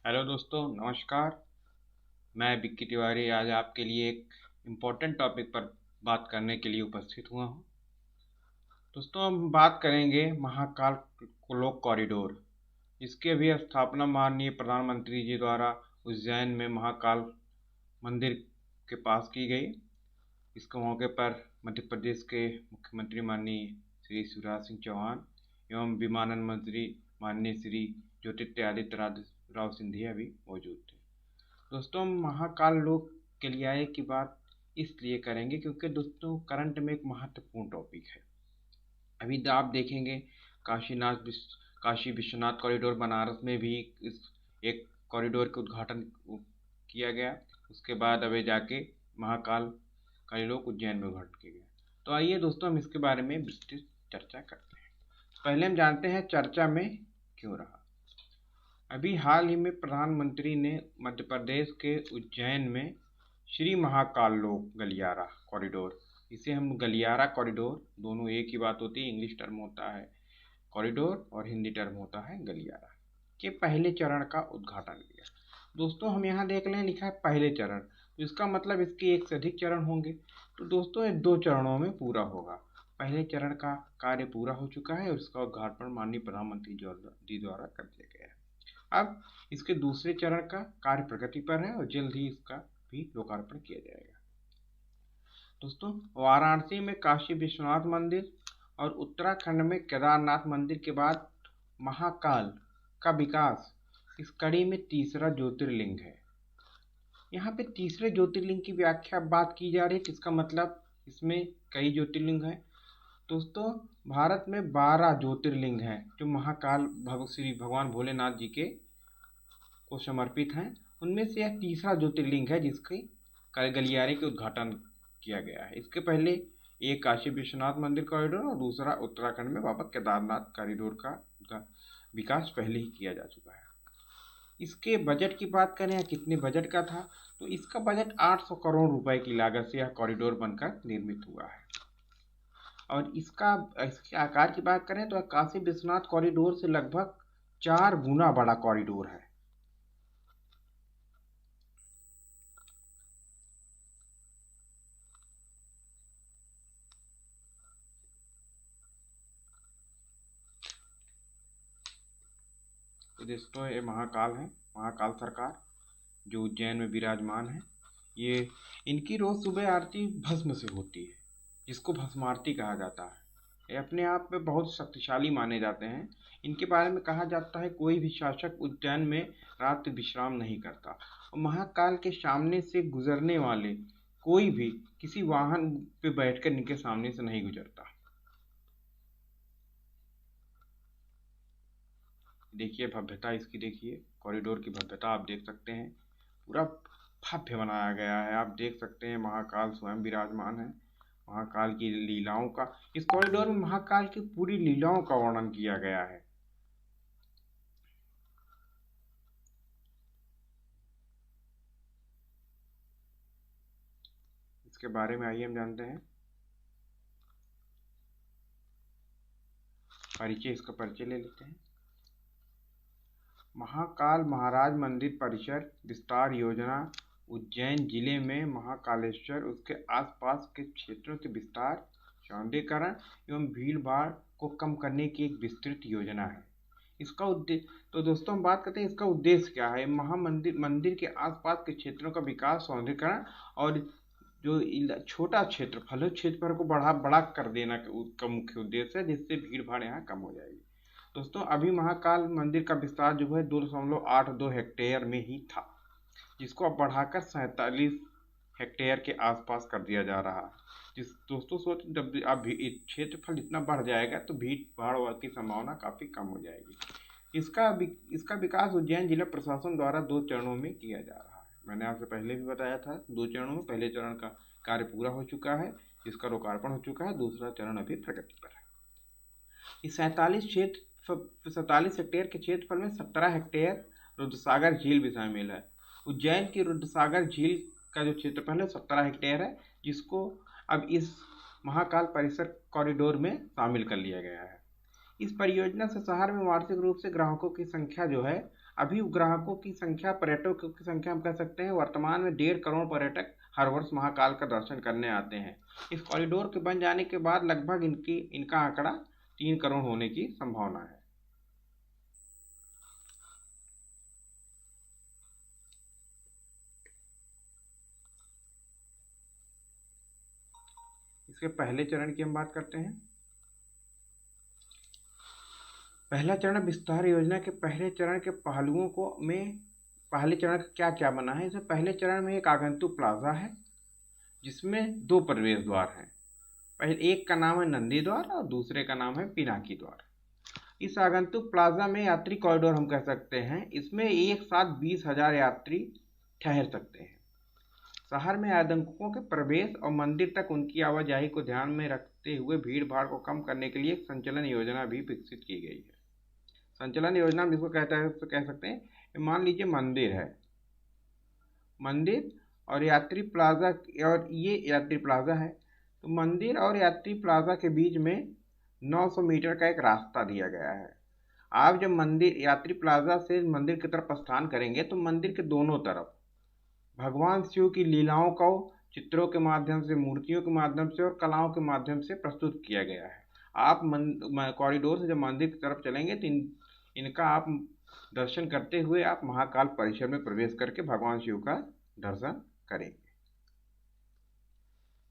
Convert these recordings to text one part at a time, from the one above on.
Hello दोस्तों, नमस्कार। मैं विक्की तिवारी आज आपके लिए एक इम्पोर्टेंट टॉपिक पर बात करने के लिए उपस्थित हुआ हूँ। दोस्तों, हम बात करेंगे महाकाल लोक कॉरिडोर। इसकी अभी स्थापना माननीय प्रधानमंत्री जी द्वारा उज्जैन में महाकाल मंदिर के पास की गई। इसके मौके पर मध्य प्रदेश के मुख्यमंत्री माननीय श्री शिवराज सिंह चौहान एवं विमानन मंत्री माननीय श्री ज्योतिरादित्य राव सिंधिया भी मौजूद थे। दोस्तों, हम महाकाल लोक के लिए आए की बात इसलिए करेंगे क्योंकि दोस्तों करंट में एक महत्वपूर्ण टॉपिक है। अभी आप देखेंगे काशी विश्वनाथ कॉरिडोर बनारस में भी इस एक कॉरिडोर के उद्घाटन किया गया। उसके बाद अभी जाके महाकाल कॉरिडोर उज्जैन में उद्घाटन किया गया। तो आइए दोस्तों, हम इसके बारे में विस्तृत चर्चा करते हैं। पहले हम जानते हैं चर्चा में क्यों रहा। अभी हाल ही में प्रधानमंत्री ने मध्य प्रदेश के उज्जैन में श्री महाकाल लोक गलियारा कॉरिडोर, इसे हम गलियारा कॉरिडोर, दोनों एक ही बात होती है। इंग्लिश टर्म होता है कॉरिडोर और हिंदी टर्म होता है गलियारा, के पहले चरण का उद्घाटन किया। दोस्तों, हम यहाँ देख लें लिखा है पहले चरण, तो इसका मतलब इसके एक से अधिक चरण होंगे। तो दोस्तों, ये 2 चरणों में पूरा होगा। पहले चरण का कार्य पूरा हो चुका है और इसका उद्घाटन माननीय प्रधानमंत्री जी द्वारा कर दिया गया है। अब इसके दूसरे चरण का कार्य प्रगति पर है और जल्द ही इसका भी लोकार्पण किया जाएगा। दोस्तों, वाराणसी में काशी विश्वनाथ मंदिर और उत्तराखंड में केदारनाथ मंदिर के बाद महाकाल का विकास इस कड़ी में तीसरा ज्योतिर्लिंग है। यहाँ पे तीसरे ज्योतिर्लिंग की व्याख्या बात की जा रही है, इसका मतलब इसमें कई ज्योतिर्लिंग हैं। दोस्तों, भारत में 12 ज्योतिर्लिंग हैं जो महाकाल श्री भगवान भोलेनाथ जी के को समर्पित हैं। उनमें से यह तीसरा ज्योतिर्लिंग है जिसके गलियारे के उद्घाटन किया गया है। इसके पहले एक काशी विश्वनाथ मंदिर कॉरिडोर और दूसरा उत्तराखंड में बाबा केदारनाथ कॉरिडोर का विकास पहले ही किया जा चुका है। इसके बजट की बात करें या कितने बजट का था, तो इसका बजट 800 करोड़ रुपए की लागत से यह कॉरिडोर बनकर निर्मित हुआ है। और इसके आकार की बात करें तो काशी विश्वनाथ कॉरिडोर से लगभग 4 गुना बड़ा कॉरिडोर है। तो दोस्तों, ये महाकाल है, महाकाल सरकार जो उज्जैन में विराजमान है। ये इनकी रोज सुबह आरती भस्म से होती है, जिसको भस्म आरती कहा जाता है। ये अपने आप में बहुत शक्तिशाली माने जाते हैं। इनके बारे में कहा जाता है कोई भी शासक उज्जैन में रात विश्राम नहीं करता और महाकाल के सामने से गुजरने वाले कोई भी किसी वाहन पे बैठकर इनके सामने से नहीं गुजरता। देखिए भव्यता इसकी, देखिए कॉरिडोर की भव्यता आप देख सकते हैं। पूरा भव्य बनाया गया है। आप देख सकते हैं महाकाल स्वयं विराजमान है। महाकाल की लीलाओं का इस कॉरिडोर में महाकाल की पूरी लीलाओं का वर्णन किया गया है। इसके बारे में आइए हम जानते हैं। इसका परिचय ले लेते हैं। महाकाल महाराज मंदिर परिसर विस्तार योजना उज्जैन जिले में महाकालेश्वर उसके आसपास के क्षेत्रों के विस्तार, सौंदर्यीकरण एवं भीड़ भाड़ को कम करने की एक विस्तृत योजना है। इसका उद्देश्य, तो दोस्तों हम बात करते हैं इसका उद्देश्य क्या है। मंदिर के आसपास के क्षेत्रों का विकास, सौंदर्यीकरण और जो छोटा क्षेत्रफल है क्षेत्रफल को बड़ा कर देना का मुख्य उद्देश्य है, जिससे भीड़ भाड़ यहाँ कम हो जाएगी। दोस्तों, अभी महाकाल मंदिर का विस्तार जो है 2.82 हेक्टेयर में ही था, जिसको अब बढ़ाकर 47 हेक्टेयर के आसपास कर दिया जा रहा है। जिस दोस्तों सोच, जब अब क्षेत्रफल इतना बढ़ जाएगा तो भीड़ भाड़ की संभावना काफ़ी कम हो जाएगी। इसका विकास उज्जैन जिला प्रशासन द्वारा 2 चरणों में किया जा रहा है। मैंने आपसे पहले भी बताया था 2 चरणों में। पहले चरण का कार्य पूरा हो चुका है, जिसका लोकार्पण हो चुका है। दूसरा चरण अभी प्रगति पर है। इस 47 हेक्टेयर के क्षेत्रफल में 17 हेक्टेयर रुद्रसागर झील भी शामिल है। उज्जैन की रुद्रसागर झील का जो क्षेत्रफल है 17 हेक्टेयर है, जिसको अब इस महाकाल परिसर कॉरिडोर में शामिल कर लिया गया है। इस परियोजना से शहर में वार्षिक रूप से ग्राहकों की संख्या जो है अभी ग्राहकों की संख्या, पर्यटकों की संख्या हम कह सकते हैं वर्तमान में 1.5 करोड़ पर्यटक हर वर्ष महाकाल का दर्शन करने आते हैं। इस कॉरिडोर के बन जाने के बाद लगभग इनका आंकड़ा 3 करोड़ होने की संभावना है। इसके पहले चरण की हम बात करते हैं। पहला चरण विस्तार योजना के पहले चरण के पहलुओं को में पहले चरण का क्या क्या बना है। इसमें पहले चरण में एक आगंतुक प्लाजा है जिसमें 2 प्रवेश द्वार हैं। पहले एक का नाम है नंदी द्वार और दूसरे का नाम है पिनाकी द्वार। इस आगंतुक प्लाजा में यात्री कॉरिडोर हम कह सकते हैं। इसमें एक साथ 20,000 यात्री ठहर सकते हैं। शहर में आगंतुकों के प्रवेश और मंदिर तक उनकी आवाजाही को ध्यान में रखते हुए भीड़ भाड़ को कम करने के लिए एक संचलन योजना भी विकसित की गई है। संचलन योजना जिसको कहता है तो कह सकते हैं, मान लीजिए मंदिर और यात्री प्लाजा, और ये यात्री प्लाजा है, तो मंदिर और यात्री प्लाजा के बीच में 900 मीटर का एक रास्ता दिया गया है। आप जब मंदिर यात्री प्लाजा से मंदिर की तरफ प्रस्थान करेंगे तो मंदिर के दोनों तरफ भगवान शिव की लीलाओं को चित्रों के माध्यम से, मूर्तियों के माध्यम से और कलाओं के माध्यम से प्रस्तुत किया गया है। आप कॉरिडोर से जब मंदिर की तरफ चलेंगे तो इनका आप दर्शन करते हुए आप महाकाल परिसर में प्रवेश करके भगवान शिव का दर्शन करेंगे।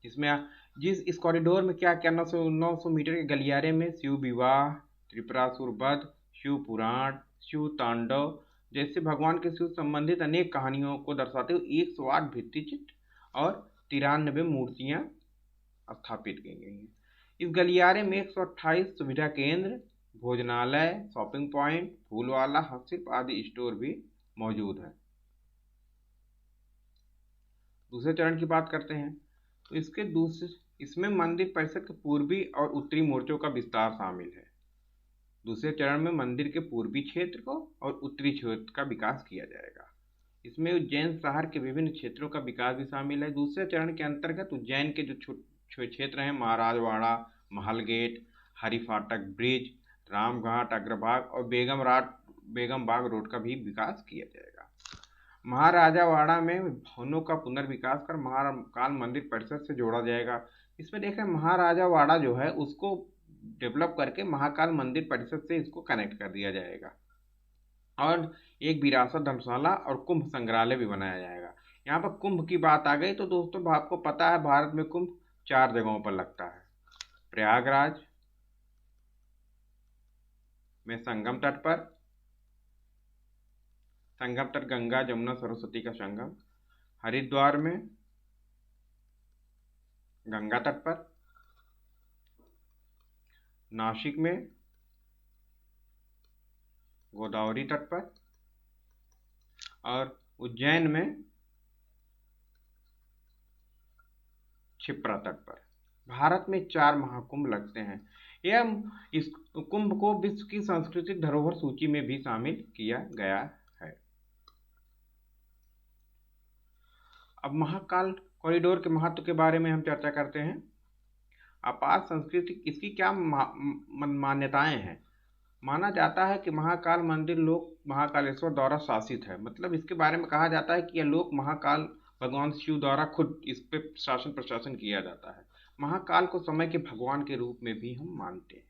इसमें इस कॉरिडोर में क्या क्या 900 मीटर के गलियारे में शिव विवाह, त्रिपुरासुर वध, शिव पुराण, शिव तांडव जैसे भगवान के शिव संबंधित अनेक कहानियों को दर्शाते हुए 108 भित्तिचित्र और 93 मूर्तियां स्थापित की गई हैं। इस गलियारे में 128 सुविधा केंद्र, भोजनालय, शॉपिंग पॉइंट, फूलवाला, हस्तशिल्प आदि स्टोर भी मौजूद हैं। दूसरे चरण की बात करते हैं तो इसमें मंदिर परिसर के पूर्वी और उत्तरी मोर्चों का विस्तार शामिल है। दूसरे चरण में मंदिर के पूर्वी क्षेत्र को और उत्तरी क्षेत्र का विकास किया जाएगा। इसमें उज्जैन शहर के विभिन्न क्षेत्रों का विकास भी शामिल है। दूसरे चरण के अंतर्गत उज्जैन के जो क्षेत्र हैं, महाराजवाड़ा, महल गेट, हरि फाटक ब्रिज, रामघाट, अग्रभाग और बेगम बाग रोड का भी विकास किया जाएगा। महाराजावाड़ा में भवनों का पुनर्विकास कर महाकाल मंदिर परिसर से जोड़ा जाएगा। इसमें देखें, महाराजावाड़ा जो है उसको डेवलप करके महाकाल मंदिर परिसर से इसको कनेक्ट कर दिया जाएगा और एक विरासत धर्मशाला और कुंभ संग्रहालय भी बनाया जाएगा। यहाँ पर कुंभ की बात आ गई तो दोस्तों आपको पता है भारत में कुंभ 4 जगहों पर लगता है। प्रयागराज में संगम तट गंगा जमुना सरस्वती का संगम, हरिद्वार में गंगा तट पर, नासिक में गोदावरी तट पर और उज्जैन में क्षिप्रा तट पर। भारत में 4 महाकुंभ लगते हैं। यह इस कुंभ को विश्व की सांस्कृतिक धरोहर सूची में भी शामिल किया गया है। अब महाकाल कॉरिडोर के महत्व के बारे में हम चर्चा करते हैं। अपार संस्कृति इसकी क्या मान्यताएं हैं। माना जाता है कि महाकाल मंदिर लोक महाकालेश्वर द्वारा शासित है। मतलब इसके बारे में कहा जाता है कि यह लोक महाकाल भगवान शिव द्वारा खुद इस पे शासन प्रशासन किया जाता है। महाकाल को समय के भगवान के रूप में भी हम मानते हैं।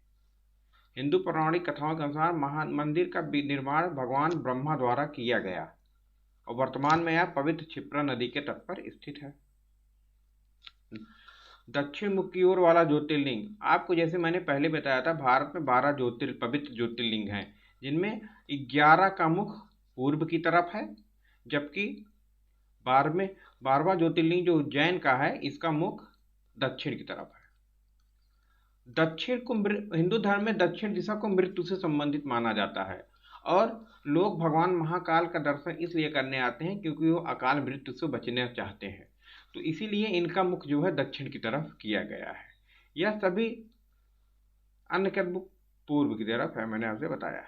हिंदू पौराणिक कथाओं के अनुसार मंदिर का निर्माण भगवान ब्रह्मा द्वारा किया गया और वर्तमान में यह पवित्र क्षिप्रा नदी के तट पर स्थित है। दक्षिण मुख की ओर वाला ज्योतिर्लिंग, आपको जैसे मैंने पहले बताया था, भारत में 12 पवित्र ज्योतिर्लिंग हैं, जिनमें 11 का मुख पूर्व की तरफ है, जबकि 12वां ज्योतिर्लिंग जो उज्जैन का है इसका मुख दक्षिण की तरफ है। दक्षिण को हिंदू धर्म में दक्षिण दिशा को मृत्यु से संबंधित माना जाता है और लोग भगवान महाकाल का दर्शन इसलिए करने आते हैं क्योंकि वो अकाल मृत्यु से बचना चाहते हैं। तो इसीलिए इनका मुख जो है दक्षिण की तरफ किया गया है। यह सभी अन्य का मुख पूर्व की तरफ है, मैंने आपसे बताया।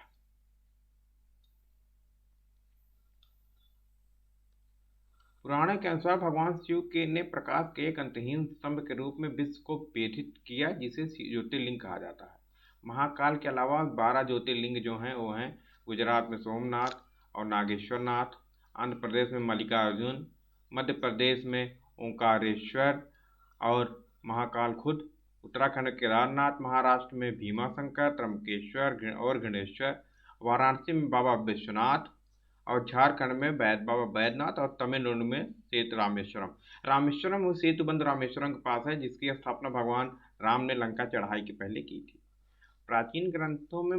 पुराण के अनुसार भगवान शिव के ने प्रकाश के एक अंतहीन स्तंभ के रूप में विश्व को वेधित किया, जिसे ज्योतिर्लिंग कहा जाता है। महाकाल के अलावा 12 ज्योतिर्लिंग जो हैं वो हैं गुजरात में सोमनाथ, और नागेश्वर नाथ, आंध्र प्रदेश में मल्लिकार्जुन, मध्य प्रदेश में ओंकारेश्वर और महाकाल खुद, उत्तराखंड में केदारनाथ, महाराष्ट्र में भीमाशंकर, त्र्यंबकेश्वर और गणेश्वर, वाराणसी में बाबा विश्वनाथ और झारखंड में बाबा बैद्यनाथ और तमिलनाडु में सेतु रामेश्वरम। रामेश्वरम वो सेतुबंध रामेश्वरम के पास है जिसकी स्थापना भगवान राम ने लंका चढ़ाई के पहले की थी। प्राचीन ग्रंथों में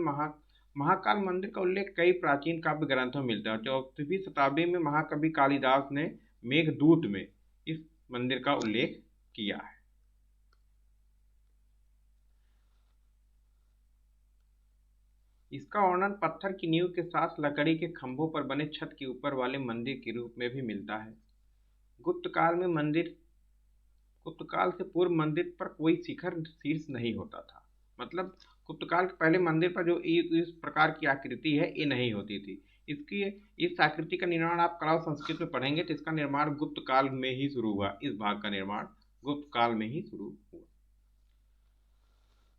महाकाल मंदिर का उल्लेख कई प्राचीन काव्य ग्रंथों में मिलता है। 14वीं शताब्दी में महाकवि कालिदास ने मेघदूत में इस मंदिर का उल्लेख किया है। इसका वर्णन पत्थर की नींव के साथ लकड़ी के खंभों पर बने छत के ऊपर वाले मंदिर के रूप में भी मिलता है। गुप्त काल से पूर्व मंदिर पर कोई शिखर शीर्ष नहीं होता था। मतलब गुप्त काल के पहले मंदिर पर जो इस प्रकार की आकृति है ये नहीं होती थी। इस आकृति का निर्माण आप कला और संस्कृत में पढ़ेंगे तो इसका निर्माण गुप्त काल में ही शुरू हुआ। इस भाग का निर्माण गुप्त काल में ही शुरू हुआ।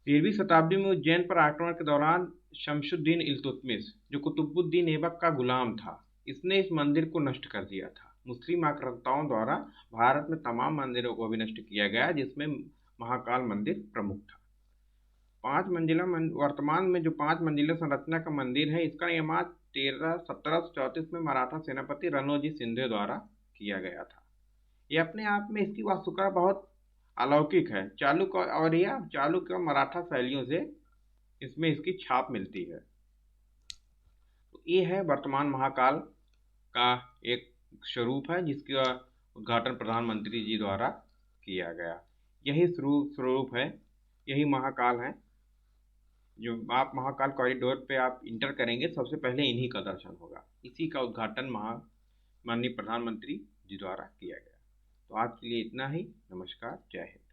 13वीं शताब्दी में उज्जैन पर आक्रमण के दौरान शमशुद्दीन इल्तुतमिश, जो कुतुबुद्दीन ऐबक का गुलाम था, इसने इस मंदिर को नष्ट कर दिया था। मुस्लिम आक्रांताओं द्वारा भारत में तमाम मंदिरों को भी नष्ट किया गया जिसमें महाकाल मंदिर प्रमुख था। वर्तमान में जो 5 मंजिला संरचना का मंदिर है, इसका निर्माण 1734 में मराठा सेनापति रणोजी सिंधे द्वारा किया गया था। यह अपने आप में इसकी वास्तुकला बहुत अलौकिक है। चालुक्य और मराठा शैलियों से इसमें इसकी छाप मिलती है। तो ये है वर्तमान महाकाल का एक स्वरूप है जिसका उद्घाटन प्रधानमंत्री जी द्वारा किया गया। यही स्वरूप है, यही महाकाल है। जो आप महाकाल कॉरिडोर पे आप इंटर करेंगे सबसे पहले इन्हीं का दर्शन होगा। इसी का उद्घाटन माननीय प्रधानमंत्री जी द्वारा किया गया। तो आज के लिए इतना ही। नमस्कार, जय हिंद।